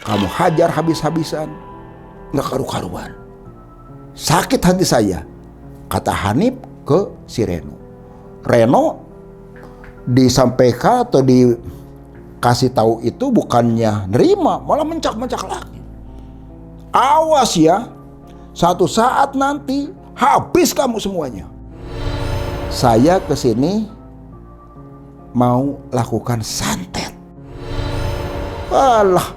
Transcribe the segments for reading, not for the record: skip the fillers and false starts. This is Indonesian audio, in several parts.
kamu hajar habis-habisan, nggak karu-karuan. Sakit hati saya, kata Hanif ke si Reno. Reno disampaikan atau dikasih tahu itu bukannya nerima, malah mencak-mencak lagi. Awas ya, satu saat nanti habis kamu semuanya. Saya kesini mau lakukan santet. Alah,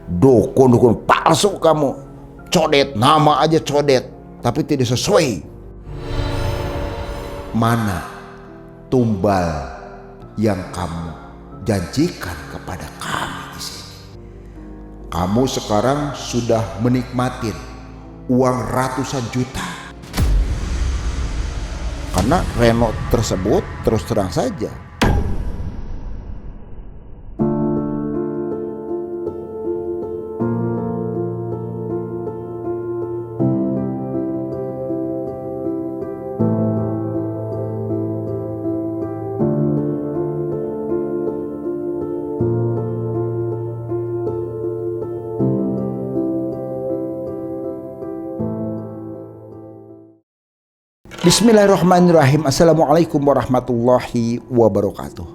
dukun-dukun palsu kamu. Codet, nama aja codet, tapi tidak sesuai. Mana tumbal yang kamu janjikan kepada kami di sini? Kamu sekarang sudah menikmatin uang ratusan juta. Karena Reno tersebut terus terang saja, Bismillahirrahmanirrahim. Assalamualaikum warahmatullahi wabarakatuh.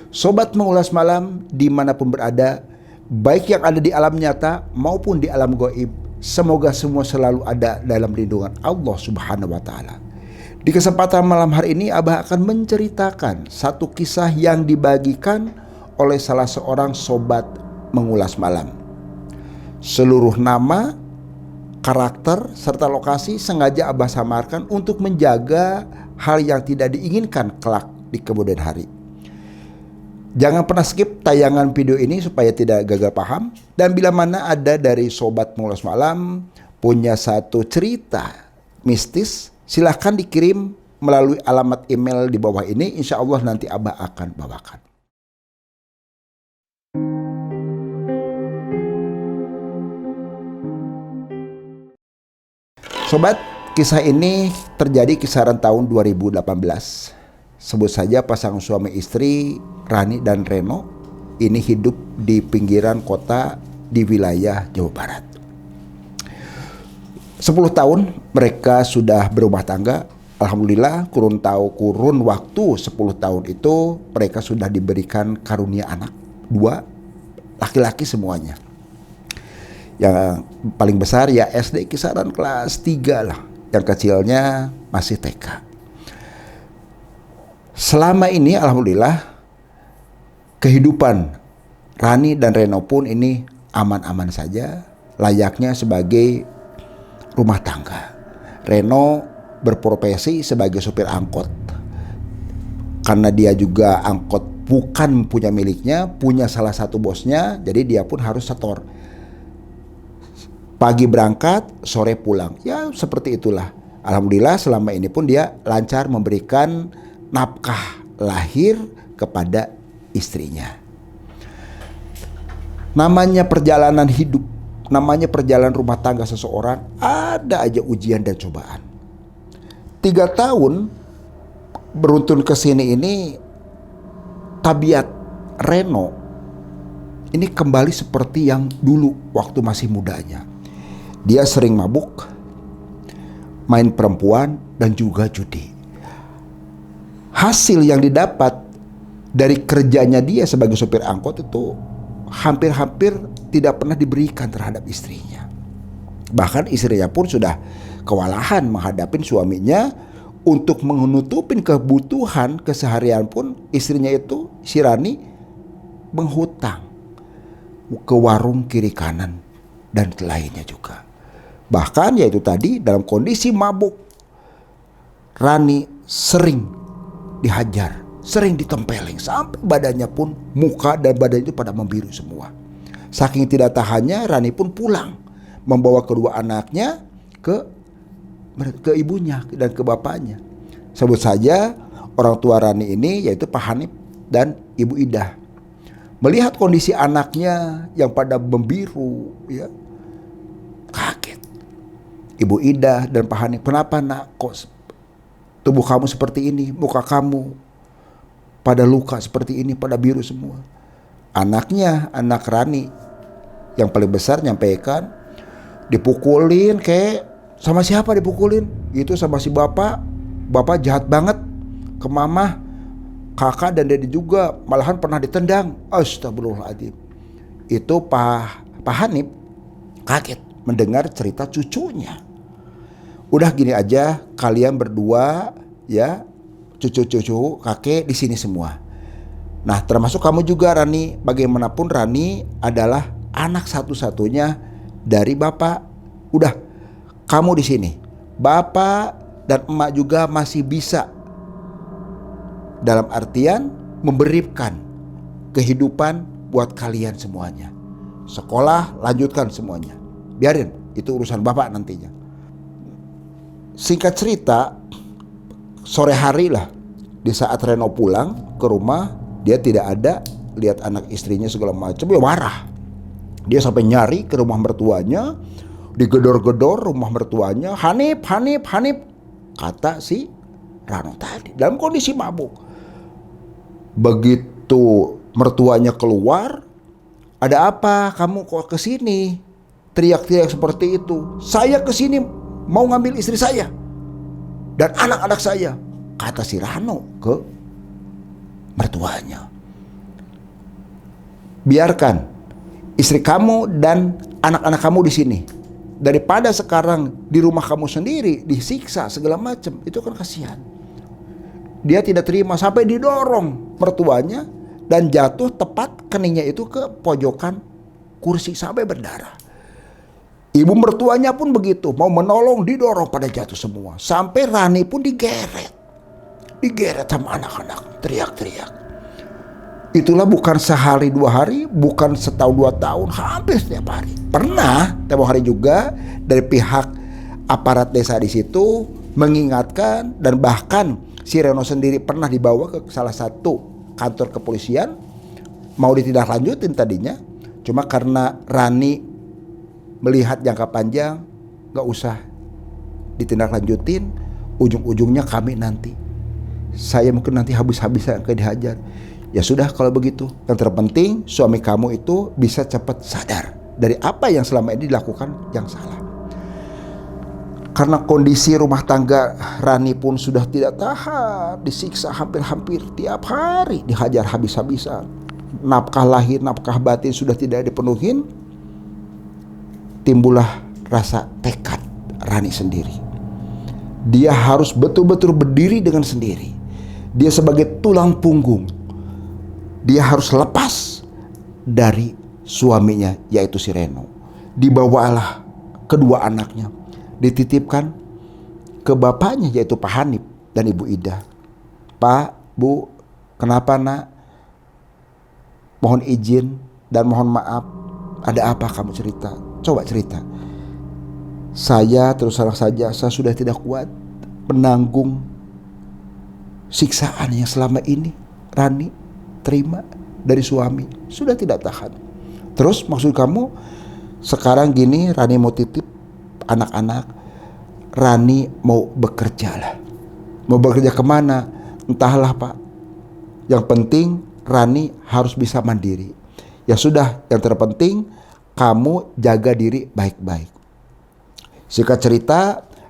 Sobat Mengulas Malam dimanapun berada, baik yang ada di alam nyata maupun di alam gaib, semoga semua selalu ada dalam lindungan Allah Subhanahu wa Ta'ala. Di kesempatan malam hari ini, Abah akan menceritakan satu kisah yang dibagikan oleh salah seorang sobat Mengulas Malam. Seluruh nama, karakter, serta lokasi sengaja Abah samarkan untuk menjaga hal yang tidak diinginkan kelak di kemudian hari. Jangan pernah skip tayangan video ini supaya tidak gagal paham. Dan bila mana ada dari sobat Mengulas Malam punya satu cerita mistis, silahkan dikirim melalui alamat email di bawah ini. Insya Allah nanti Abah akan bawakan. Sobat, kisah ini terjadi kisaran tahun 2018. Sebut saja pasangan suami istri Rani dan Reno ini hidup di pinggiran kota di wilayah Jawa Barat. 10 tahun mereka sudah berumah tangga. Alhamdulillah kurun waktu 10 tahun itu mereka sudah diberikan karunia anak 2, laki-laki semuanya. Yang paling besar ya SD kisaran kelas 3 lah. Yang kecilnya masih TK. Selama ini alhamdulillah kehidupan Rani dan Reno pun ini aman-aman saja, layaknya sebagai rumah tangga. Reno berprofesi sebagai supir angkot. Karena dia juga angkot bukan punya miliknya, punya salah satu bosnya, jadi dia pun harus setor. Pagi berangkat, sore pulang. Ya seperti itulah. Alhamdulillah selama ini pun dia lancar memberikan nafkah lahir kepada istrinya. Namanya perjalanan hidup, namanya perjalanan rumah tangga seseorang, ada aja ujian dan cobaan. 3 tahun beruntun ke sini ini, tabiat Reno ini kembali seperti yang dulu waktu masih mudanya. Dia sering mabuk, main perempuan, dan juga judi. Hasil yang didapat dari kerjanya dia sebagai sopir angkot itu hampir-hampir tidak pernah diberikan terhadap istrinya. Bahkan istrinya pun sudah kewalahan menghadapi suaminya untuk menutupin kebutuhan keseharian pun istrinya itu, si Rani, menghutang ke warung kiri kanan dan lainnya juga. Bahkan yaitu tadi dalam kondisi mabuk, Rani sering dihajar, sering ditempeleng sampai badannya pun, muka dan badan itu pada membiru semua. Saking tidak tahannya, Rani pun pulang membawa kedua anaknya ke ibunya dan ke bapaknya. Sebut saja orang tua Rani ini yaitu Pak Hanif dan Ibu Ida. Melihat kondisi anaknya yang pada membiru, ya kaget. Ibu Ida dan Pak Hanif, kenapa nak, kok tubuh kamu seperti ini, muka kamu pada luka seperti ini, pada biru semua. Anaknya, anak Rani, yang paling besar nyampaikan, dipukulin kayak sama siapa dipukulin? Itu sama si bapak. Bapak jahat banget ke mama, kakak dan dedi juga, malahan pernah ditendang. Astagfirullahaladzim. Itu Pak Hanif kaget mendengar cerita cucunya. Udah gini aja, kalian berdua ya, cucu-cucu kakek di sini semua. Nah, termasuk kamu juga Rani. Bagaimanapun Rani adalah anak satu-satunya dari bapak. Udah, kamu di sini. Bapak dan emak juga masih bisa, dalam artian memberikan kehidupan buat kalian semuanya. Sekolah lanjutkan semuanya. Biarin, itu urusan bapak nantinya. Singkat cerita, sore hari lah, di saat Reno pulang ke rumah, dia tidak ada, lihat anak istrinya segala macam, dia marah. Dia sampai nyari ke rumah mertuanya, digedor-gedor rumah mertuanya. Hanif, kata si Rano tadi, dalam kondisi mabuk. Begitu mertuanya keluar, ada apa? Kamu kok kesini? Teriak-teriak seperti itu. Saya kesini mau ngambil istri saya dan anak-anak saya, kata si Rano ke mertuanya. Biarkan istri kamu dan anak-anak kamu di sini, daripada sekarang di rumah kamu sendiri disiksa segala macam. Itu kan kasihan. Dia tidak terima sampai didorong mertuanya dan jatuh tepat keningnya itu ke pojokan kursi sampai berdarah. Ibu mertuanya pun begitu, mau menolong didorong pada jatuh semua. Sampai Rani pun digeret sama anak-anak, teriak-teriak. Itulah bukan sehari dua hari, bukan setahun dua tahun, hampir setiap hari. Pernah tempo hari juga dari pihak aparat desa di situ mengingatkan, dan bahkan si Reno sendiri pernah dibawa ke salah satu kantor kepolisian, mau ditindaklanjutin tadinya. Cuma karena Rani melihat jangka panjang, gak usah ditindaklanjutin, ujung-ujungnya kami nanti, saya mungkin nanti habis-habisan kayak dihajar. Ya sudah kalau begitu, yang terpenting suami kamu itu bisa cepat sadar dari apa yang selama ini dilakukan yang salah. Karena kondisi rumah tangga Rani pun sudah tidak tahan, disiksa hampir-hampir tiap hari, dihajar habis-habisan. Nafkah lahir, nafkah batin sudah tidak dipenuhin. Timbullah rasa tekad Rani sendiri. Dia harus betul-betul berdiri dengan sendiri. Dia sebagai tulang punggung. Dia harus lepas dari suaminya, yaitu si Reno. Dibawalah kedua anaknya, dititipkan ke bapaknya, yaitu Pak Hanif dan Ibu Ida. Pak, Bu, kenapa nak? Mohon izin dan mohon maaf. Ada apa kamu cerita? Coba cerita. Saya terus terang saja, saya sudah tidak kuat menanggung siksaan yang selama ini Rani terima dari suami. Sudah tidak tahan. Terus maksud kamu sekarang gini, Rani mau titip anak-anak, Rani mau bekerja lah. Mau bekerja kemana? Entahlah Pak. Yang penting Rani harus bisa mandiri. Ya sudah, yang terpenting kamu jaga diri baik-baik. Singkat cerita,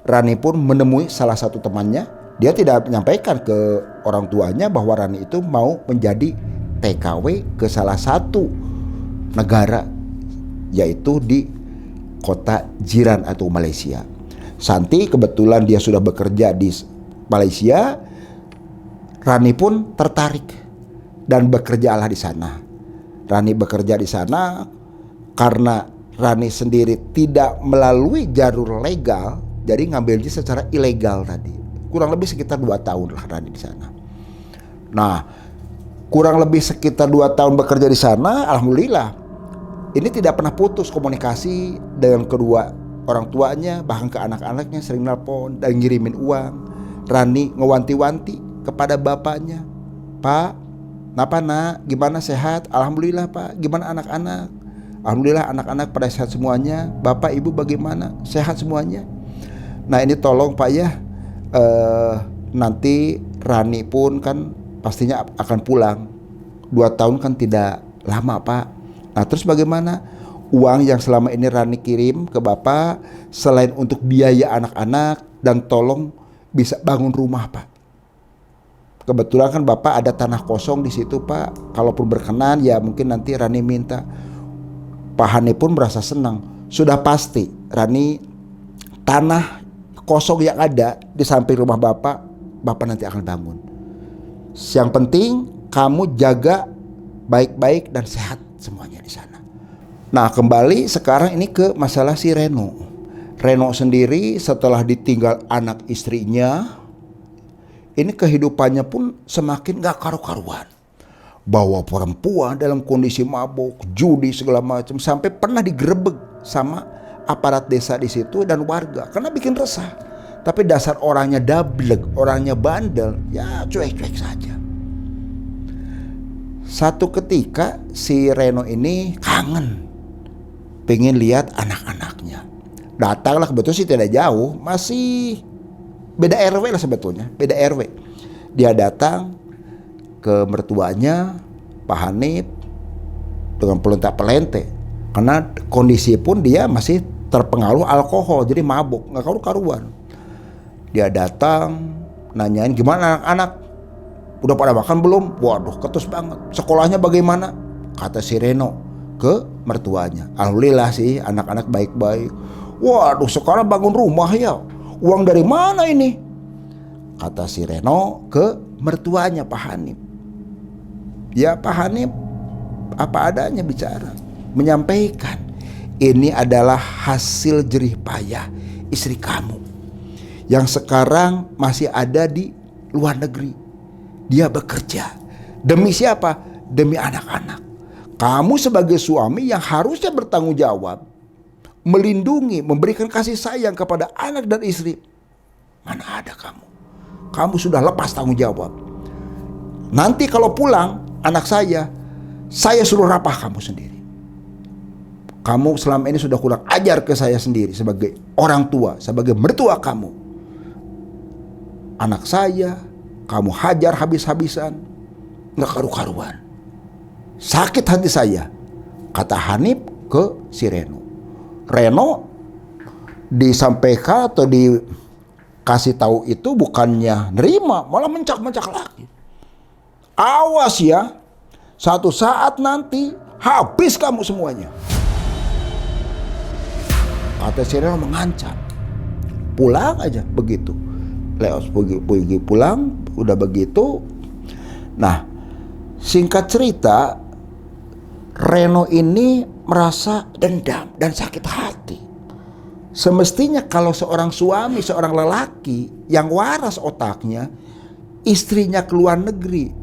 Rani pun menemui salah satu temannya. Dia tidak menyampaikan ke orang tuanya bahwa Rani itu mau menjadi TKW ke salah satu negara, yaitu di kota jiran atau Malaysia. Santi kebetulan dia sudah bekerja di Malaysia. Rani pun tertarik dan bekerjalah di sana. Rani bekerja di sana karena Rani sendiri tidak melalui jalur legal, jadi ngambilnya secara ilegal tadi. Kurang lebih sekitar 2 tahun lah Rani di sana. Nah, kurang lebih sekitar 2 tahun bekerja di sana, alhamdulillah. Ini tidak pernah putus komunikasi dengan kedua orang tuanya, bahkan ke anak-anaknya sering nelpon dan ngirimin uang. Rani ngewanti-wanti kepada bapaknya, Pak, kenapa nak? Gimana sehat? Alhamdulillah Pak. Gimana anak-anak? Alhamdulillah anak-anak pada sehat semuanya. Bapak ibu bagaimana? Sehat semuanya. Nah ini tolong Pak ya, nanti Rani pun kan pastinya akan pulang. 2 tahun kan tidak lama Pak. Nah terus bagaimana? uang yang selama ini Rani kirim ke Bapak selain untuk biaya anak-anak dan tolong bisa bangun rumah, Pak. Kebetulan kan Bapak ada tanah kosong di situ, Pak. Kalaupun berkenan ya mungkin nanti Rani minta. Pak Hani pun merasa senang. Sudah pasti Rani, tanah kosong yang ada di samping rumah Bapak nanti akan bangun. Yang penting kamu jaga baik-baik dan sehat semuanya di sana. Nah, kembali sekarang ini ke masalah si Reno. Reno sendiri setelah ditinggal anak istrinya, ini kehidupannya pun semakin gak karu-karuan. Bawa perempuan dalam kondisi mabuk, judi segala macam, sampai pernah digerebek sama aparat desa di situ dan warga karena bikin resah. Tapi dasar orangnya dablek, orangnya bandel, ya cuek-cuek saja. Satu ketika si Reno ini kangen, pengen lihat anak-anaknya. Datanglah, kebetulan sih tidak jauh, masih beda RW lah sebetulnya, beda RW. Dia datang ke mertuanya, Pak Hanif, dengan pelenta-pelente. Karena kondisi pun dia masih terpengaruh alkohol, jadi mabuk, gak karu-karuan. Dia datang, nanyain gimana anak-anak, udah pada makan belum? Waduh, ketus banget. Sekolahnya bagaimana? Kata si Reno ke mertuanya. Alhamdulillah sih anak-anak baik-baik. Waduh, sekarang bangun rumah ya. Uang dari mana ini? Kata si Reno ke mertuanya Pak Hanif. Ya Pak Hanif apa adanya bicara, menyampaikan ini adalah hasil jerih payah istri kamu yang sekarang masih ada di luar negeri. Dia bekerja demi siapa? Demi anak-anak. Kamu sebagai suami yang harusnya bertanggung jawab, melindungi, memberikan kasih sayang kepada anak dan istri. Mana ada kamu? Kamu sudah lepas tanggung jawab. Nanti kalau pulang anak saya suruh rapah kamu sendiri. Kamu selama ini sudah kurang ajar ke saya sendiri sebagai orang tua, sebagai mertua kamu. Anak saya kamu hajar habis-habisan, gak karu-karuan. Sakit hati saya, kata Hanif ke si Reno. Reno disampaikan atau dikasih tahu itu bukannya nerima, malah mencak-mencak lagi. Awas ya, satu saat nanti habis kamu semuanya. Kata si Reno mengancam. Pulang aja begitu. Leos pergi pulang, udah begitu. Nah, singkat cerita, Reno ini merasa dendam dan sakit hati. Semestinya kalau seorang suami, seorang lelaki yang waras otaknya, istrinya ke luar negeri,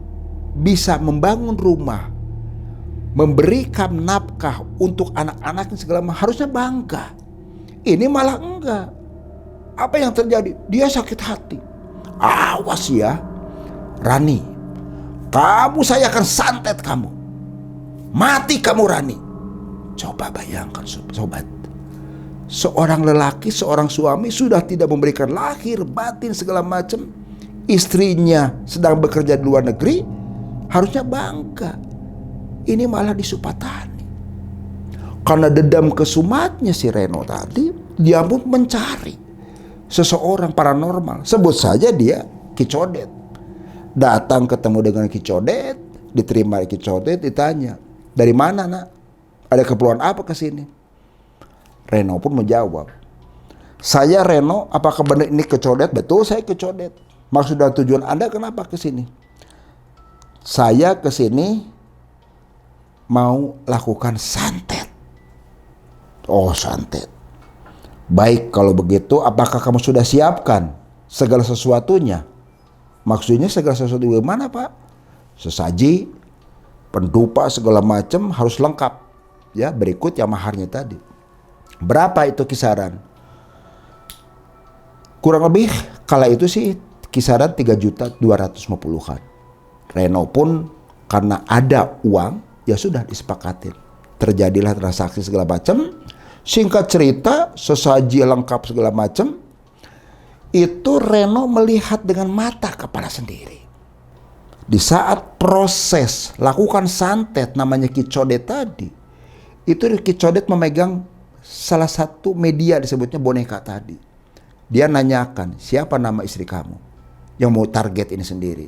bisa membangun rumah, memberikan nafkah untuk anak-anaknya segala macam, harusnya bangga. Ini malah enggak. Apa yang terjadi? Dia sakit hati. Awas ya, Rani, kamu saya akan santet kamu. Mati kamu Rani. Coba bayangkan sobat. Seorang lelaki, seorang suami sudah tidak memberikan lahir, batin segala macam. Istrinya sedang bekerja di luar negeri, harusnya bangga. Ini malah disupatani. Karena dendam kesumatnya si Reno tadi, dia pun mencari seseorang paranormal. Sebut saja dia Ki Codet. Datang ketemu dengan Ki Codet, diterima Ki Codet, ditanya, dari mana nak? Ada keperluan apa ke sini? Reno pun menjawab, saya Reno, apakah benar ini Ki Codet? Betul, saya Ki Codet. Maksud dan tujuan Anda kenapa ke sini? Saya ke sini mau lakukan santet. Oh, santet. Baik, kalau begitu apakah kamu sudah siapkan segala sesuatunya? Maksudnya segala sesuatu bagaimana Pak? Sesaji, pendupa segala macam harus lengkap. Ya, berikut yang maharnya tadi. Berapa itu kisaran? Kurang lebih kala itu sih kisaran 3.250.000-an. Reno pun karena ada uang, ya sudah disepakatin. Terjadilah transaksi segala macam. Singkat cerita, sesaji lengkap segala macam. Itu Reno melihat dengan mata kepala sendiri. Di saat proses lakukan santet namanya Ki Codet tadi, itu Ki Codet memegang salah satu media disebutnya boneka tadi. Dia nanyakan, siapa nama istri kamu? Yang mau target ini sendiri.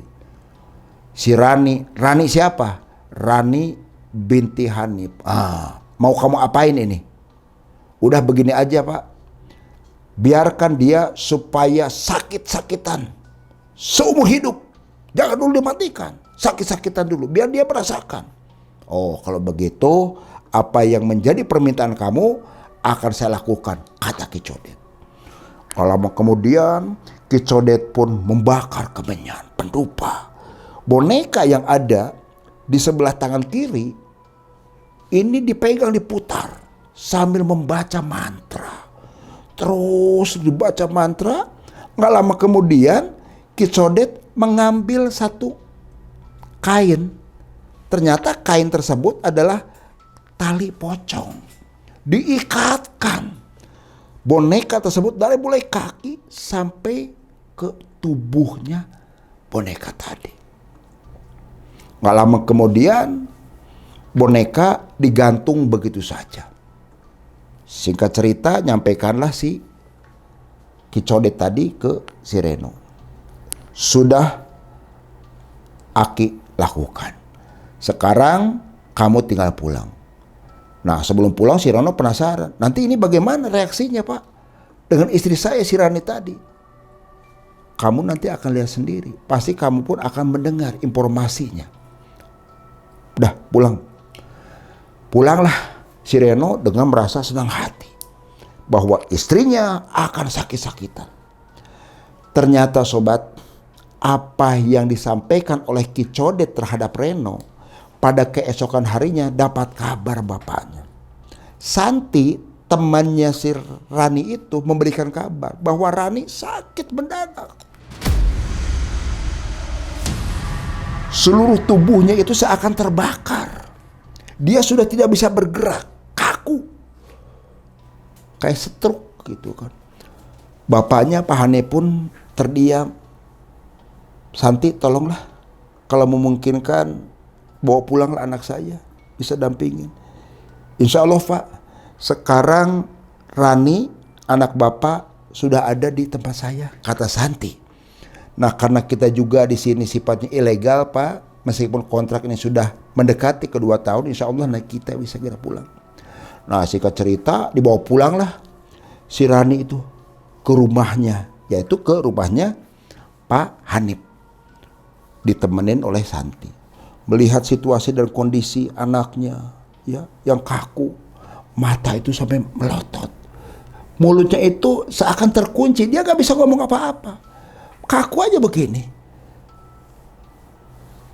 Si Rani. Rani siapa? Rani binti Hanif. Mau kamu apain ini? Udah begini aja Pak. Biarkan dia supaya sakit-sakitan seumur hidup. Jangan dulu dimatikan. Sakit-sakitan dulu. Biar dia merasakan. Oh, kalau begitu, apa yang menjadi permintaan kamu akan saya lakukan, kata Ki Codet. Lama kemudian Ki Codet pun membakar kemenyan, pendupa. Boneka yang ada di sebelah tangan kiri ini dipegang, diputar sambil membaca mantra. Terus dibaca mantra. Nggak lama kemudian Ki Codet mengambil satu kain. Ternyata kain tersebut adalah tali pocong. Diikatkan boneka tersebut dari mulai kaki sampai ke tubuhnya boneka tadi. Nggak lama kemudian boneka digantung begitu saja. Singkat cerita, nyampaikanlah si Ki Codet tadi ke si Reno. Sudah Aki lakukan. Sekarang kamu tinggal pulang. Nah, sebelum pulang si Reno penasaran. Nanti ini bagaimana reaksinya Pak? Dengan istri saya si Rani tadi. Kamu nanti akan lihat sendiri. Pasti kamu pun akan mendengar informasinya. Udah pulang. Pulanglah si Reno dengan merasa senang hati bahwa istrinya akan sakit-sakitan. Ternyata sobat, apa yang disampaikan oleh Ki Codet terhadap Reno, pada keesokan harinya dapat kabar bapaknya. Santi, temannya si Rani itu, memberikan kabar bahwa Rani sakit mendadak. Seluruh tubuhnya itu seakan terbakar. Dia sudah tidak bisa bergerak, kaku. Kayak stroke gitu kan. Bapaknya Pak Hane pun terdiam. Santi, tolonglah. Kalau memungkinkan, bawa pulanglah anak saya. Bisa dampingin. Insya Allah Pak, sekarang Rani, anak Bapak, sudah ada di tempat saya, kata Santi. Nah, karena kita juga di sini sifatnya ilegal Pak, meskipun kontrak ini sudah mendekati ke 2 tahun, insya Allah kita bisa segera pulang. Nah, singkat cerita, dibawa pulanglah si Rani itu ke rumahnya, yaitu ke rumahnya Pak Hanif, ditemenin oleh Santi. Melihat situasi dan kondisi anaknya, ya, yang kaku, mata itu sampai melotot, mulutnya itu seakan terkunci, dia gak bisa ngomong apa-apa, kaku aja begini.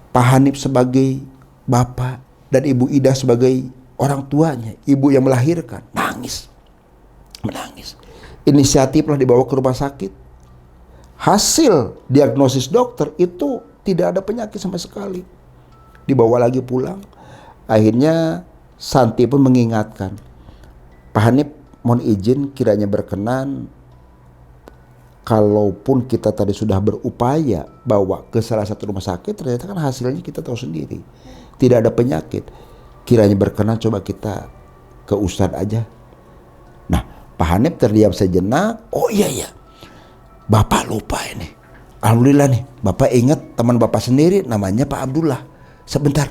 Pak Hanif sebagai bapak dan Ibu Ida sebagai orang tuanya, ibu yang melahirkan, menangis. Inisiatiflah dibawa ke rumah sakit. Hasil diagnosis dokter itu tidak ada penyakit sama sekali. Dibawa lagi pulang. Akhirnya Santi pun mengingatkan, Pak Hanif, mohon izin kiranya berkenan, kalaupun kita tadi sudah berupaya bawa ke salah satu rumah sakit, ternyata kan hasilnya kita tahu sendiri, tidak ada penyakit. Kiranya berkenan coba kita ke Ustadz aja. Nah, Pak Hanif terdiam sejenak. Oh iya, Bapak lupa ini. Alhamdulillah nih, Bapak ingat teman Bapak sendiri, namanya Pak Abdullah. Sebentar,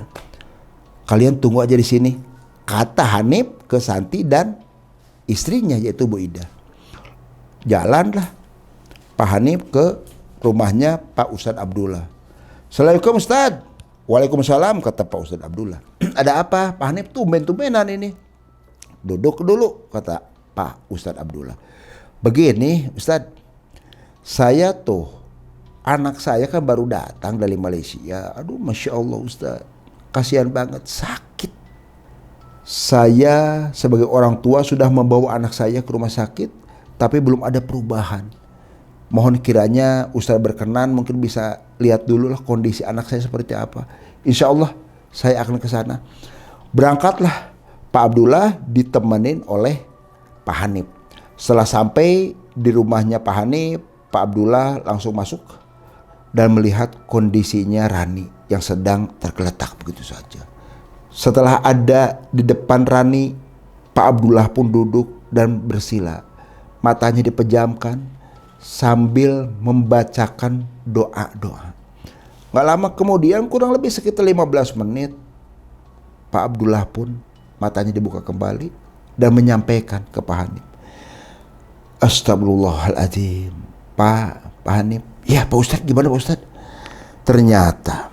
kalian tunggu aja di sini, kata Hanif ke Santi dan istrinya yaitu Bu Ida. Jalanlah Pak Hanif ke rumahnya Pak Ustadz Abdullah. Assalamualaikum Ustadz. Waalaikumsalam, kata Pak Ustadz Abdullah. Ada apa? Pak Hanif tumben-tumbenan ini. Duduk dulu, kata Pak Ustadz Abdullah. Begini Ustadz, saya tuh, anak saya kan baru datang dari Malaysia. Aduh, Masya Allah Ustadz, kasihan banget, sakit. Saya sebagai orang tua sudah membawa anak saya ke rumah sakit, tapi belum ada perubahan. Mohon kiranya Ustadz berkenan mungkin bisa lihat dulu lah kondisi anak saya seperti apa. Insya Allah saya akan ke sana. Berangkatlah Pak Abdullah ditemenin oleh Pak Hanif. Setelah sampai di rumahnya Pak Hanif, Pak Abdullah langsung masuk dan melihat kondisinya Rani yang sedang tergeletak begitu saja. Setelah ada di depan Rani Pak Abdullah pun duduk dan bersila. Matanya dipejamkan sambil membacakan doa-doa. Gak lama kemudian, kurang lebih sekitar 15 menit, Pak Abdullah pun matanya dibuka kembali dan menyampaikan ke Pak Hanif, "Astagfirullahaladzim, Pak Hanif." "Ya Pak Ustadz, gimana Pak Ustadz?" "Ternyata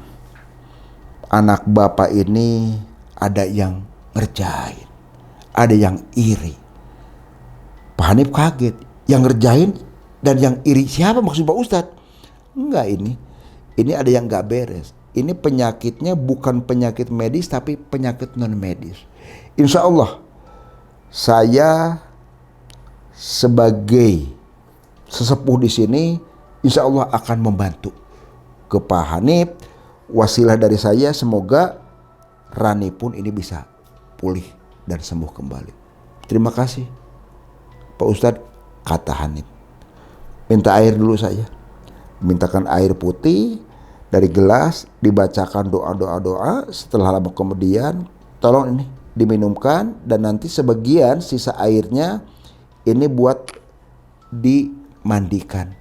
anak Bapak ini ada yang ngerjain, ada yang iri." Pak Hanif kaget. Yang ngerjain dan yang iri siapa maksud Pak Ustadz? "Enggak, ini ada yang gak beres. Ini penyakitnya bukan penyakit medis tapi penyakit non medis. Insya Allah saya sebagai sesepuh di sini, insya Allah akan membantu ke Pak Hanif. Wasilah dari saya, semoga Rani pun ini bisa pulih dan sembuh kembali." "Terima kasih Pak Ustadz," kata Hanif. "Minta air dulu saya." Mintakan air putih dari gelas, dibacakan doa. Setelah lama kemudian, "Tolong ini diminumkan dan nanti sebagian sisa airnya ini buat dimandikan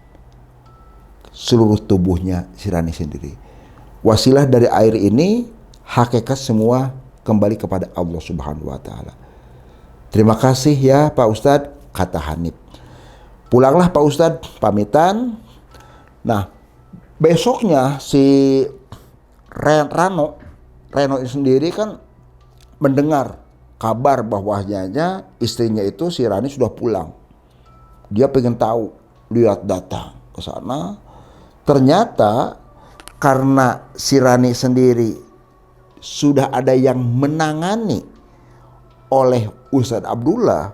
seluruh tubuhnya si Rani sendiri." Wasilah dari air ini, hakikat semua kembali kepada Allah Subhanahu wa Ta'ala. "Terima kasih ya Pak Ustadz," kata Hanif. Pulanglah Pak Ustadz, pamitan. Nah, besoknya si Reno ini sendiri kan mendengar kabar bahwasanya istrinya itu si Rani sudah pulang. Dia pengen tahu, lihat datang ke sana. Ternyata karena si Rani sendiri sudah ada yang menangani oleh Ustadz Abdullah,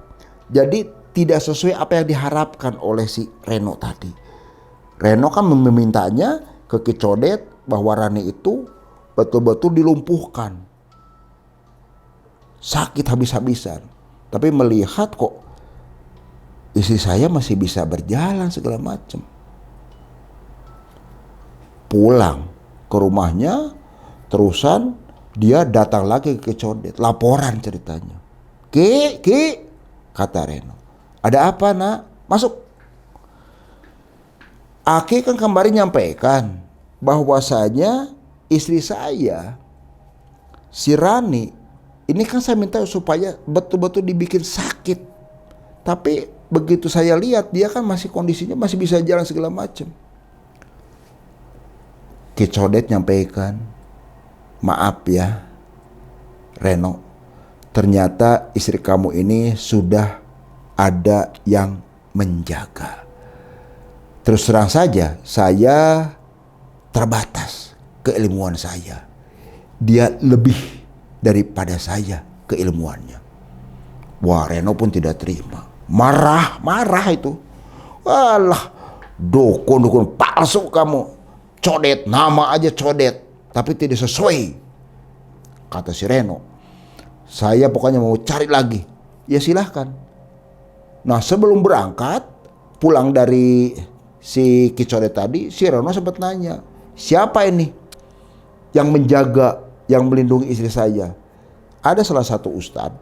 jadi tidak sesuai apa yang diharapkan oleh si Reno tadi. Reno kan memintanya ke Ki Codet bahwa Rani itu betul-betul dilumpuhkan, sakit habis-habisan. Tapi melihat kok istri saya masih bisa berjalan segala macam. Pulang ke rumahnya, terusan dia datang lagi ke Ki Codet, laporan ceritanya. Ki, kata Reno, "Ada apa nak? Masuk." "Aki kan kemarin nyampaikan bahwasanya istri saya, si Rani, ini kan saya minta supaya betul-betul dibikin sakit. Tapi begitu saya lihat dia kan masih kondisinya masih bisa jalan segala macam." Ki Codet nyampaikan, "Maaf ya Reno, ternyata istri kamu ini sudah ada yang menjaga. Terus terang saja, saya terbatas keilmuan saya. Dia lebih daripada saya keilmuannya." Wah, Reno pun tidak terima. Marah itu. "Walah, dukun palsu kamu. Codet, nama aja Codet, tapi tidak sesuai," kata si Reno. "Saya pokoknya mau cari lagi." "Ya silahkan." Nah, sebelum berangkat pulang dari si Ki Codet tadi, si Reno sempat nanya, "Siapa ini yang menjaga, yang melindungi istri saya?" Ada salah satu ustadz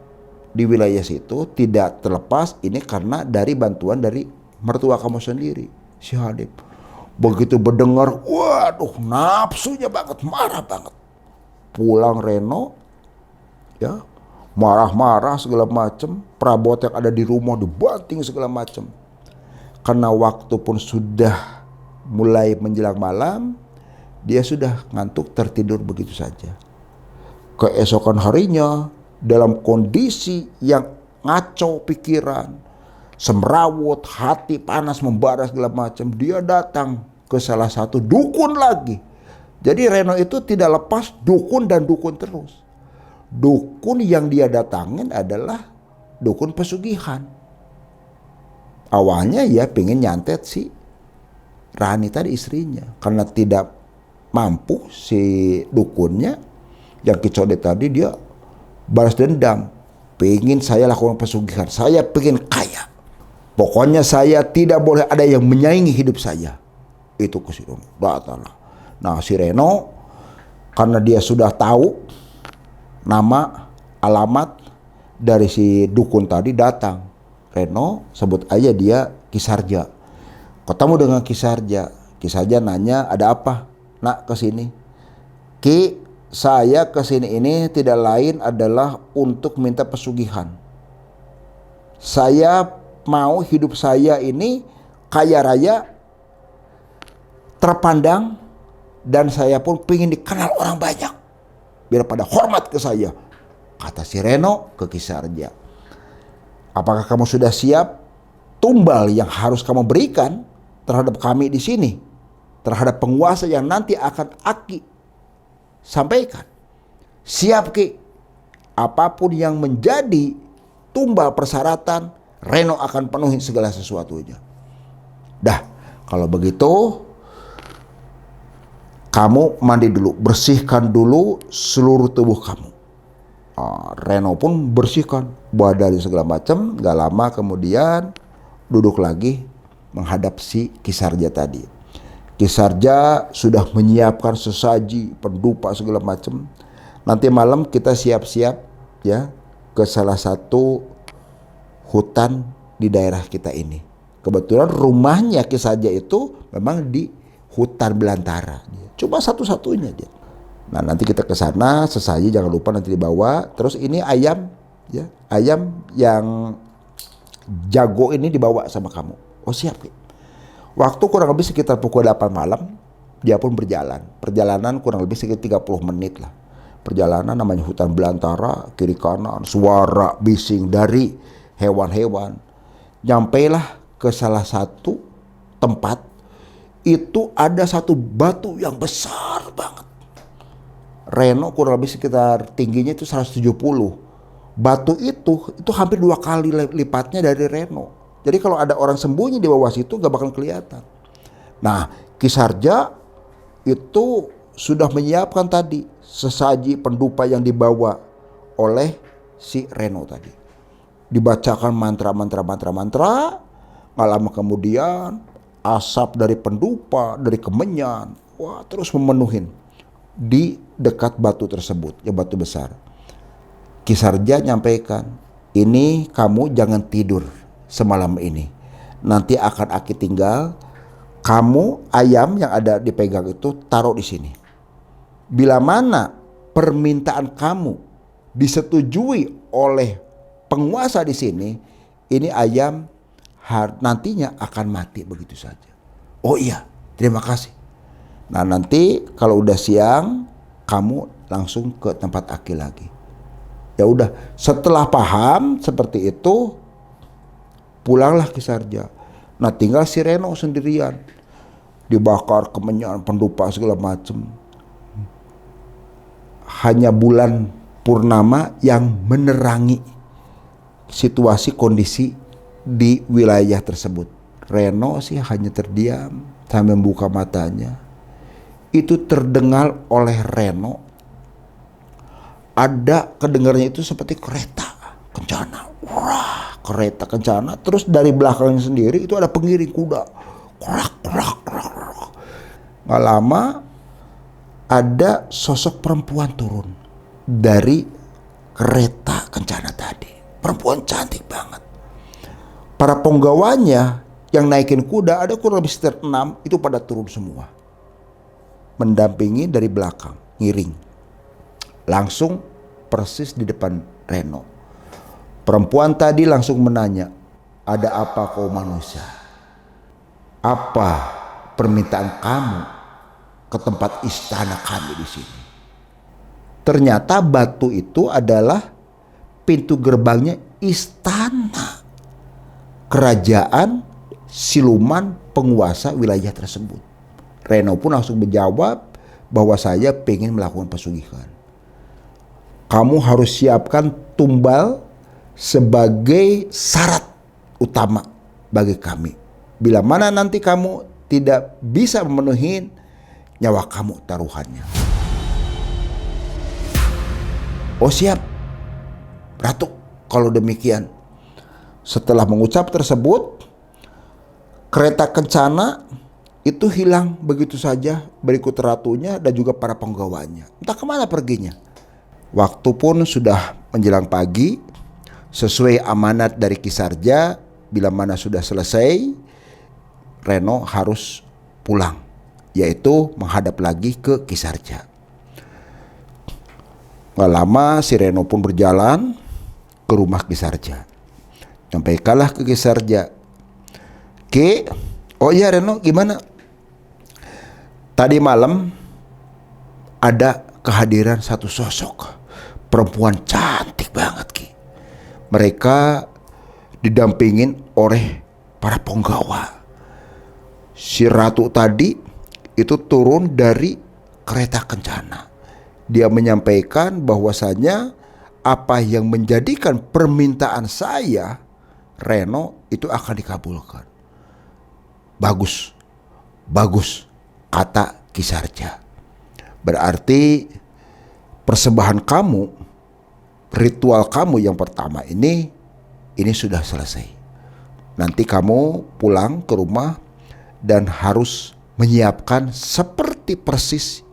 di wilayah situ, tidak terlepas ini karena dari bantuan dari mertua kamu sendiri, si Hanif. Begitu mendengar, waduh, nafsunya banget, marah banget. Pulang Reno, ya, marah-marah segala macam. Perabot yang ada di rumah dibanting segala macam. Karena waktu pun sudah mulai menjelang malam, dia sudah ngantuk tertidur begitu saja. Keesokan harinya dalam kondisi yang ngaco pikiran, semrawut, hati panas membara segala macam, dia datang ke salah satu dukun lagi. Jadi Reno itu tidak lepas dukun dan dukun terus. Dukun yang dia datangin adalah dukun pesugihan. Awalnya ya pengen nyantet si Rani tadi istrinya, karena tidak mampu si dukunnya yang Ki Codet tadi, dia balas dendam. Pengen saya lakukan pesugihan, saya pengen kaya. Pokoknya saya tidak boleh ada yang menyaingi hidup saya. Itu ke si Reno. Nah, si Reno karena dia sudah tahu nama, alamat, dari si dukun tadi datang. Reno, sebut aja dia Ki Sarja. Ketemu dengan Ki Sarja. Ki Sarja nanya, ada apa? Nak kesini. Ki, saya kesini ini tidak lain adalah untuk minta pesugihan. Saya mau hidup saya ini kaya raya, terpandang, dan saya pun pengen dikenal orang banyak. Biar pada hormat ke saya. Kata si Reno ke Ki Sarja. Apakah kamu sudah siap tumbal yang harus kamu berikan terhadap kami di sini? Terhadap penguasa yang nanti akan Aki sampaikan. Siap Ki. Apapun yang menjadi tumbal persyaratan, Reno akan penuhi segala sesuatunya. Dah, kalau begitu kamu mandi dulu, bersihkan dulu seluruh tubuh kamu. Reno pun bersihkan badan segala macam. Gak lama kemudian duduk lagi menghadap si Ki Sarja tadi. Ki Sarja sudah menyiapkan sesaji, pendupa segala macam. Nanti malam kita siap-siap ya ke salah satu hutan di daerah kita ini. Kebetulan rumahnya Ki Sarja itu memang di hutan belantara. Cuma satu-satunya dia. Nah, nanti kita ke sana, sesaji jangan lupa nanti dibawa. Terus ini ayam ya, ayam yang jago ini dibawa sama kamu. Oh siap. Waktu kurang lebih sekitar pukul 8 malam, dia pun berjalan. Perjalanan kurang lebih sekitar 30 menit lah. Perjalanan namanya hutan belantara, kiri kanan, suara bising dari hewan-hewan. Nyampailah ke salah satu tempat, itu ada satu batu yang besar banget. Reno kurang lebih sekitar tingginya itu 170. Batu itu hampir 2 kali lipatnya dari Reno. Jadi kalau ada orang sembunyi di bawah situ gak bakal kelihatan. Nah, Ki Sarja itu sudah menyiapkan tadi sesaji pendupa yang dibawa oleh si Reno tadi. Dibacakan mantra. Gak lama kemudian asap dari pendupa, dari kemenyan, wah terus memenuhin di dekat batu tersebut, ya batu besar. Ki Sarja nyampaikan, ini kamu jangan tidur semalam ini. Nanti akan Aki tinggal, kamu ayam yang ada dipegang itu taruh di sini. Bila mana permintaan kamu disetujui oleh penguasa di sini, ini ayam nantinya akan mati begitu saja. Oh iya, terima kasih. Nah nanti kalau udah siang kamu langsung ke tempat Aki lagi. Ya udah, setelah paham seperti itu pulanglah Ki Sarja. Nah tinggal si Reno sendirian, dibakar kemenyan, pendupa segala macam. Hanya bulan purnama yang menerangi situasi kondisi di wilayah tersebut. Reno sih hanya terdiam sambil membuka matanya. Itu terdengar oleh Reno, ada kedengarannya itu seperti kereta kencana. Wah, kereta kencana. Terus dari belakangnya sendiri itu ada pengiring kuda. Krak. Gak lama ada sosok perempuan turun dari kereta kencana tadi. Perempuan cantik banget. Para penggawanya yang naikin kuda ada kurang lebih sekitar 6, itu pada turun semua. Mendampingi dari belakang, ngiring. Langsung persis di depan Reno. Perempuan tadi langsung menanya, ada apa kau manusia? Apa permintaan kamu ke tempat istana kami di sini? Ternyata batu itu adalah pintu gerbangnya istana kerajaan siluman penguasa wilayah tersebut. Reno pun langsung menjawab bahwa saya pengen melakukan pesugihan. Kamu harus siapkan tumbal sebagai syarat utama bagi kami. Bila mana nanti kamu tidak bisa memenuhi, nyawa kamu taruhannya. Oh siap, Ratu, kalau demikian. Setelah mengucap tersebut, kereta kencana itu hilang begitu saja, berikut ratunya dan juga para penggawanya. Entah kemana perginya. Waktu pun sudah menjelang pagi, Sesuai amanat dari Kisarja, bila mana sudah selesai, Reno harus pulang, yaitu menghadap lagi ke Kisarja. Gak lama si Reno pun berjalan ke rumah Kisarja. Sampaikanlah ke Kisarja, oh iya Reno, gimana? Tadi malam ada kehadiran satu sosok perempuan cantik banget, Ki. Mereka didampingin oleh para penggawa. Si ratu tadi itu turun dari kereta kencana. Dia menyampaikan bahwasanya apa yang menjadikan permintaan saya, Reno, itu akan dikabulkan. Bagus, kata Kisarja. Berarti persembahan kamu, ritual kamu yang pertama ini sudah selesai. Nanti kamu pulang ke rumah dan harus menyiapkan seperti persis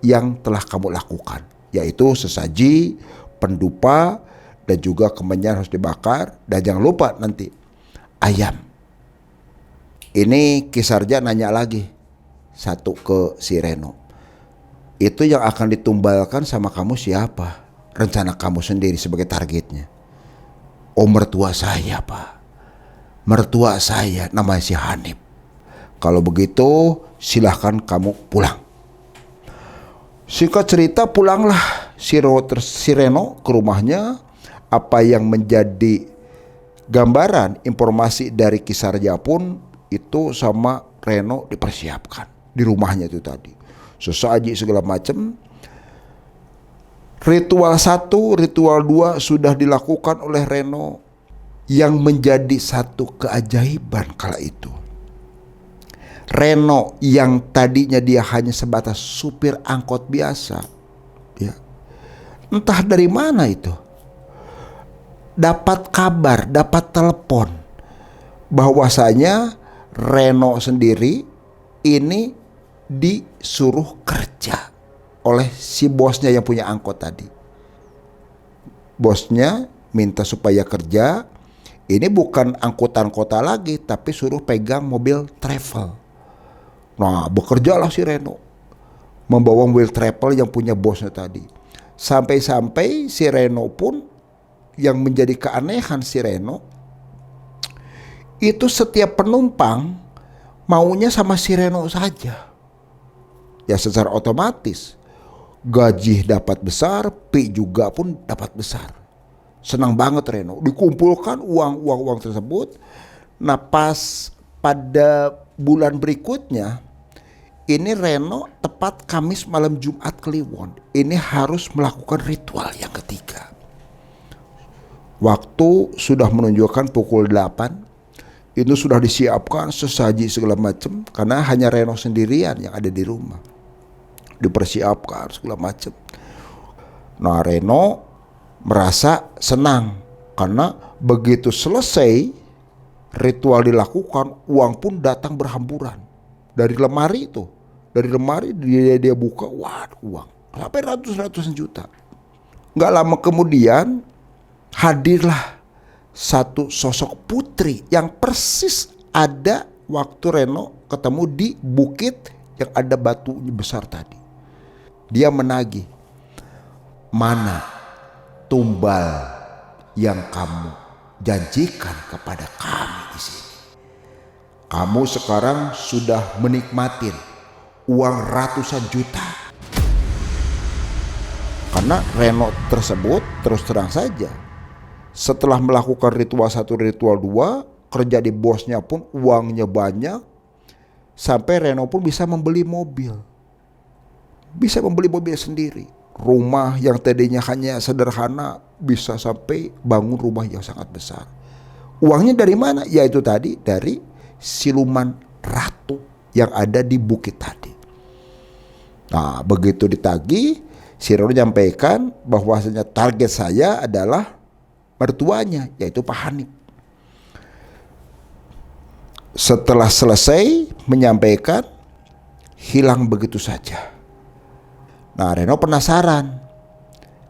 yang telah kamu lakukan, yaitu sesaji, pendupa, dan juga kemenyan harus dibakar, dan jangan lupa nanti ayam. Ini Kisarja nanya lagi satu ke si Reno, itu yang akan ditumbalkan sama kamu siapa? Rencana kamu sendiri sebagai targetnya. Oh, mertua saya, Pak. Mertua saya namanya si Hanif. Kalau begitu silahkan kamu pulang. Singkat cerita, pulanglah si Reno ke rumahnya. Apa yang menjadi gambaran informasi dari Kisarja pun itu sama Reno dipersiapkan di rumahnya itu tadi. Sesaji segala macam. Ritual 1, ritual 2 sudah dilakukan oleh Reno. Yang menjadi satu keajaiban kala itu, Reno yang tadinya dia hanya sebatas supir angkot biasa, ya, entah dari mana itu dapat kabar, dapat telepon bahwasanya Reno sendiri ini disuruh kerja oleh si bosnya yang punya angkot tadi. Bosnya minta supaya kerja. Ini bukan angkutan kota lagi, tapi suruh pegang mobil travel. Nah, bekerjalah si Reno membawa mobil travel yang punya bosnya tadi. Sampai-sampai si Reno pun, yang menjadi keanehan si Reno, itu setiap penumpang maunya sama si Reno saja. Ya secara otomatis gaji dapat besar, pi juga pun dapat besar. Senang banget Reno, dikumpulkan uang tersebut. Nah, pas pada bulan berikutnya, ini Reno tepat Kamis malam Jumat Kliwon, ini harus melakukan ritual yang ketiga. Waktu sudah menunjukkan pukul 8, itu sudah disiapkan sesaji segala macam, karena hanya Reno sendirian yang ada di rumah. Dipersiapkan segala macam. Nah, Reno merasa senang karena begitu selesai ritual dilakukan, uang pun datang berhamburan dari lemari itu. Dari lemari dia buka, wah, uang sampai ratusan juta. Nggak lama kemudian hadirlah satu sosok putri yang persis ada waktu Reno ketemu di bukit yang ada batu besar tadi. Dia menagih, mana tumbal yang kamu janjikan kepada kami di sini? Kamu sekarang sudah menikmati uang ratusan juta. Karena Reno tersebut terus terang saja, setelah melakukan ritual 1, ritual 2, kerja di bosnya pun uangnya banyak, sampai Reno pun bisa membeli mobil. Bisa membeli mobil sendiri. Rumah yang tadinya hanya sederhana bisa sampai bangun rumah yang sangat besar. Uangnya dari mana? Yaitu tadi dari siluman ratu yang ada di bukit tadi. Nah, begitu ditagih, si Reno menyampaikan bahwasanya target saya adalah mertuanya, yaitu Pak Hanif. Setelah selesai menyampaikan, hilang begitu saja. Nah, Reno penasaran.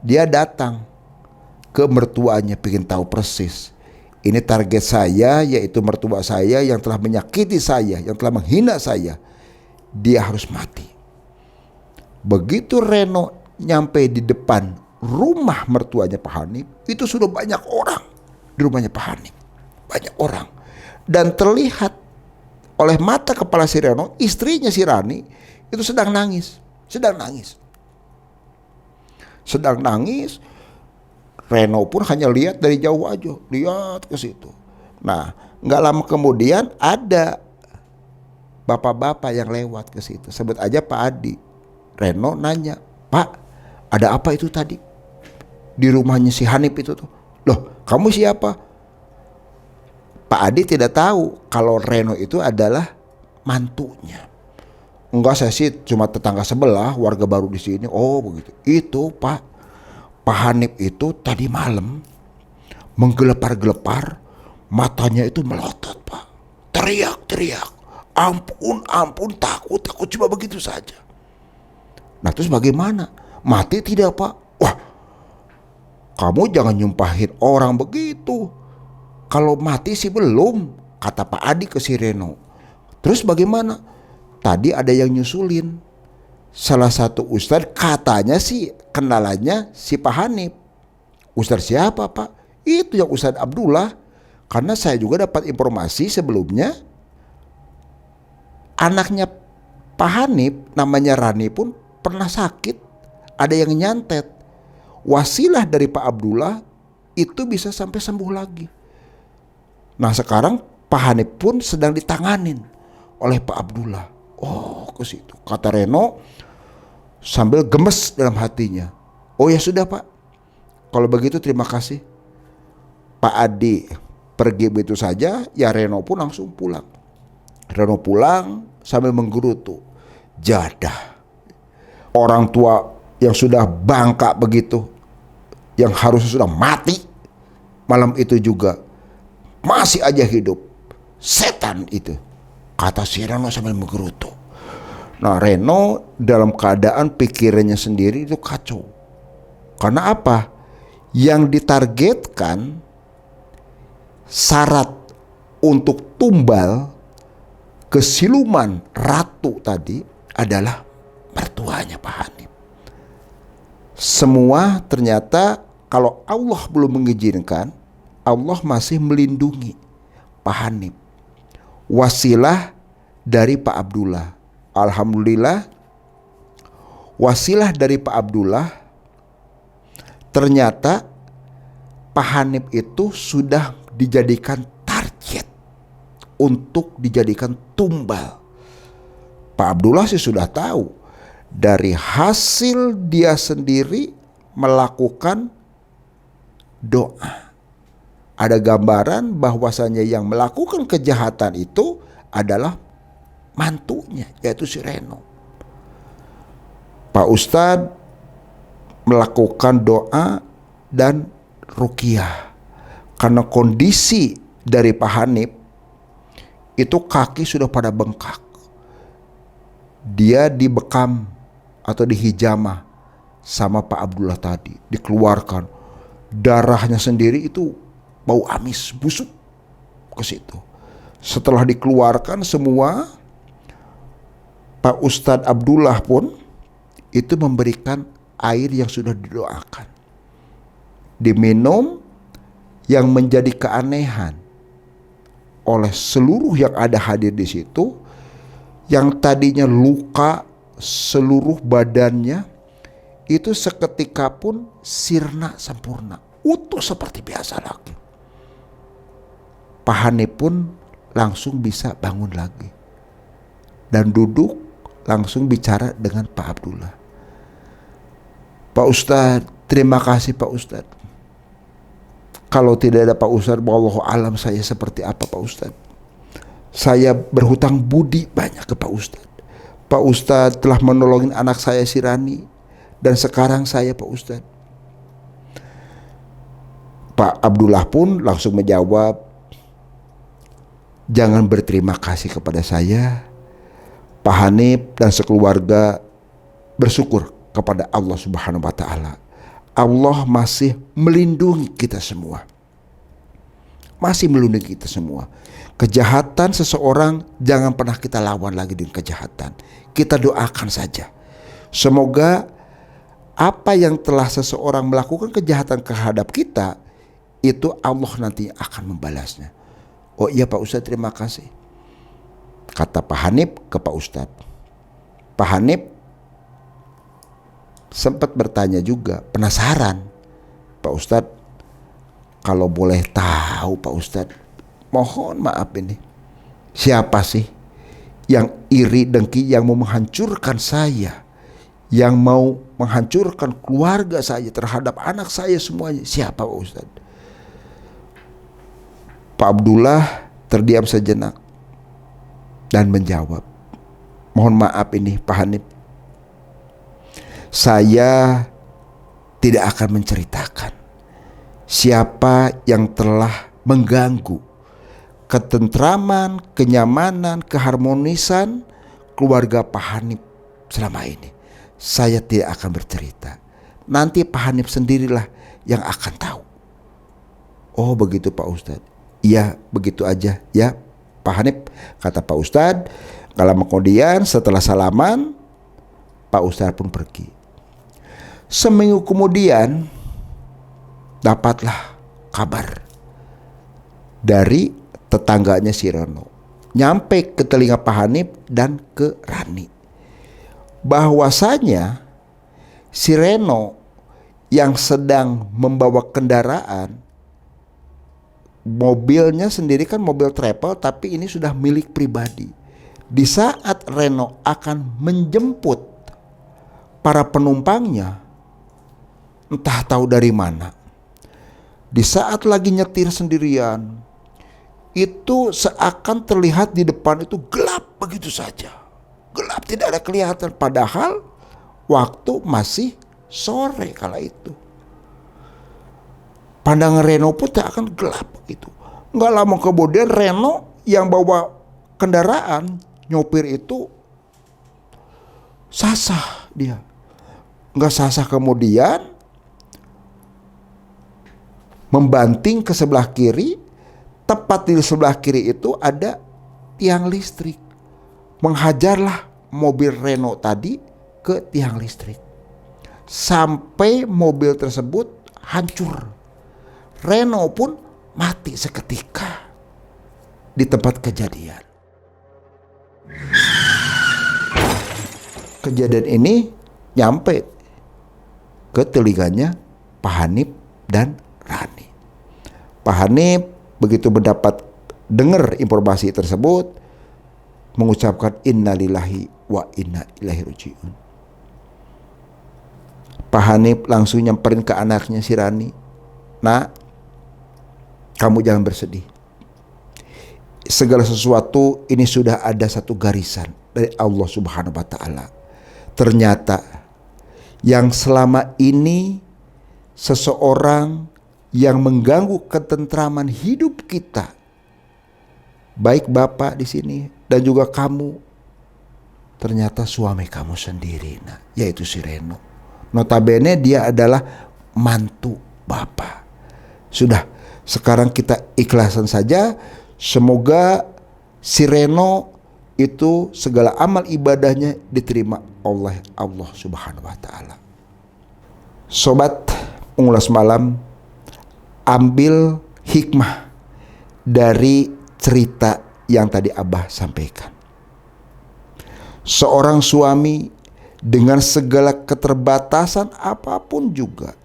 Dia datang ke mertuanya, pengen tahu persis. Ini target saya, yaitu mertua saya yang telah menyakiti saya, yang telah menghina saya. Dia harus mati. Begitu Reno nyampe di depan rumah mertuanya Pak Hanif, itu sudah banyak orang di rumahnya Pak Hanif. Banyak orang. Dan terlihat oleh mata kepala si Reno, istrinya si Rani itu sedang nangis. Sedang nangis. Reno pun hanya lihat dari jauh aja, lihat ke situ. Nah, nggak lama kemudian ada bapak-bapak yang lewat ke situ. Sebut aja Pak Adi. Reno nanya, "Pak, ada apa itu tadi di rumahnya si Hanif itu tuh?" "Loh, kamu siapa?" Pak Adi tidak tahu kalau Reno itu adalah mantunya. "Enggak, saya sih cuma tetangga sebelah, warga baru di sini." "Oh begitu." "Itu Pak, Pak Hanif itu tadi malam menggelepar-gelepar, matanya itu melotot Pak. Teriak-teriak, ampun, takut cuma begitu saja." "Nah terus bagaimana? Mati tidak Pak?" "Wah, kamu jangan nyumpahin orang begitu. Kalau mati sih belum," kata Pak Adi ke si Reno. "Terus bagaimana?" "Tadi ada yang nyusulin. Salah satu ustadz, katanya sih kenalannya si Pak Hanif." "Ustadz siapa Pak?" "Itu yang Ustadz Abdullah. Karena saya juga dapat informasi sebelumnya anaknya Pak Hanif namanya Rani pun pernah sakit, ada yang nyantet. Wasilah dari Pak Abdullah itu bisa sampai sembuh lagi. Nah sekarang Pak Hanif pun sedang ditanganin oleh Pak Abdullah." "Oh ke situ," kata Reno sambil gemes dalam hatinya. "Oh ya sudah Pak, kalau begitu terima kasih." Pak Adi pergi begitu saja, ya Reno pun langsung pulang. Reno pulang sambil menggerutu, jadah. Orang tua yang sudah bangka begitu, yang harusnya sudah mati, malam itu juga masih aja hidup. Setan itu, kata si Reno sambil menggerutu. Nah Reno dalam keadaan pikirannya sendiri itu kacau. Karena apa? Yang ditargetkan syarat untuk tumbal ke siluman ratu tadi adalah mertuanya Pak Hanif. Semua ternyata kalau Allah belum mengizinkan, Allah masih melindungi Pak Hanif. Wasilah dari Pak Abdullah. Alhamdulillah, wasilah dari Pak Abdullah, ternyata Pak Hanif itu sudah dijadikan target untuk dijadikan tumbal. Pak Abdullah sih sudah tahu dari hasil dia sendiri melakukan doa. Ada gambaran bahwasanya yang melakukan kejahatan itu adalah mantunya, yaitu si Reno. Pak Ustadz melakukan doa dan ruqyah karena kondisi dari Pak Hanif itu kaki sudah pada bengkak. Dia dibekam atau dihijamah sama Pak Abdullah tadi, dikeluarkan darahnya sendiri itu bau amis busuk ke situ. Setelah dikeluarkan semua, Pak Ustadz Abdullah pun itu memberikan air yang sudah didoakan, diminum. Yang menjadi keanehan oleh seluruh yang ada hadir di situ, yang tadinya luka seluruh badannya itu seketika pun sirna sempurna, utuh seperti biasa lagi. Pak Hanif pun langsung bisa bangun lagi dan duduk langsung bicara dengan Pak Abdullah. "Pak Ustadz, terima kasih Pak Ustadz. Kalau tidak ada Pak Ustadz, wallahu alam saya seperti apa Pak Ustadz. Saya berhutang budi banyak ke Pak Ustadz. Pak Ustadz telah menolongin anak saya si Rani, dan sekarang saya Pak Ustadz." Pak Abdullah pun langsung menjawab, "Jangan berterima kasih kepada saya. Pak Hanif dan sekeluarga bersyukur kepada Allah Subhanahu wa Ta'ala Allah masih melindungi kita semua. Masih melindungi kita semua. Kejahatan seseorang jangan pernah kita lawan lagi dengan kejahatan. Kita doakan saja. Semoga apa yang telah seseorang melakukan kejahatan terhadap kita, itu Allah nanti akan membalasnya. Oh iya Pak Ustadz, terima kasih. Kata Pak Hanif ke Pak Ustadz. Pak Hanif sempat bertanya juga, penasaran. Pak Ustadz, kalau boleh tahu Pak Ustadz, mohon maaf ini, siapa sih yang iri dengki, yang mau menghancurkan saya, yang mau menghancurkan keluarga saya, terhadap anak saya semuanya? Siapa Pak Ustadz? Pak Abdullah terdiam sejenak dan menjawab, mohon maaf ini Pak Hanif, saya tidak akan menceritakan siapa yang telah mengganggu ketentraman, kenyamanan, keharmonisan keluarga Pak Hanif selama ini. Saya tidak akan bercerita. Nanti Pak Hanif sendirilah yang akan tahu. Oh begitu Pak Ustadz. Iya begitu aja ya Pak Hanif, kata Pak Ustadz. Lama kemudian setelah salaman, Pak Ustadz pun pergi. Seminggu kemudian dapatlah kabar dari tetangganya si Reno, nyampe ke telinga Pak Hanif dan ke Rani, bahwasanya si Reno yang sedang membawa kendaraan, mobilnya sendiri kan mobil travel, tapi ini sudah milik pribadi. Di saat Reno akan menjemput para penumpangnya, entah tahu dari mana, di saat lagi nyetir sendirian, itu seakan terlihat di depan itu gelap begitu saja. Gelap, tidak ada kelihatan. Padahal waktu masih sore kala itu. Pandangan Reno pun tak akan gelap begitu. Nggak lama kemudian Reno yang bawa kendaraan, nyopir itu sasah dia. Nggak sasah kemudian membanting ke sebelah kiri. Tepat di sebelah kiri itu ada tiang listrik. Menghajarlah mobil Reno tadi ke tiang listrik, sampai mobil tersebut hancur. Reno pun mati seketika di tempat kejadian. Kejadian ini nyampe ke telinganya Pak Hanif dan Rani. Pak Hanif begitu mendapat dengar informasi tersebut, mengucapkan innalillahi wa inna ilaihi rajiun. Pak Hanif langsung nyamperin ke anaknya si Rani, nak, kamu jangan bersedih. Segala sesuatu ini sudah ada satu garisan dari Allah Subhanahu wa Ta'ala. Ternyata yang selama ini seseorang yang mengganggu ketentraman hidup kita, baik Bapak di sini dan juga kamu, ternyata suami kamu sendiri, nah, yaitu si Reno. Notabene dia adalah mantu Bapak. Sudah, sekarang kita ikhlasan saja. Semoga si Reno itu segala amal ibadahnya diterima oleh Allah Subhanahu wa Ta'ala. Sobat Pengulas Malam, ambil hikmah dari cerita yang tadi Abah sampaikan. Seorang suami dengan segala keterbatasan apapun juga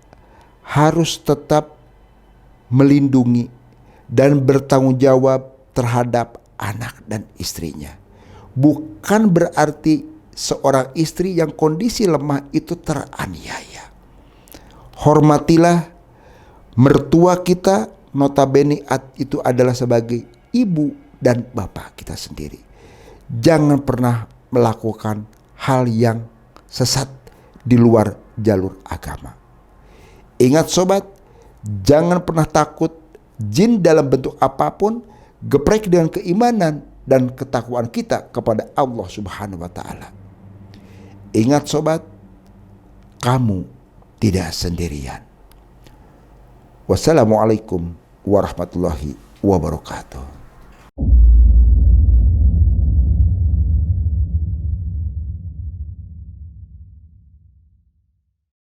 harus tetap melindungi dan bertanggung jawab terhadap anak dan istrinya. Bukan berarti seorang istri yang kondisi lemah itu teraniaya. Hormatilah mertua kita, notabene itu adalah sebagai ibu dan bapak kita sendiri. Jangan pernah melakukan hal yang sesat di luar jalur agama. Ingat sobat, jangan pernah takut jin dalam bentuk apapun, geprek dengan keimanan dan ketakwaan kita kepada Allah Subhanahu wa Ta'ala. Ingat sobat, kamu tidak sendirian. Wassalamualaikum warahmatullahi wabarakatuh.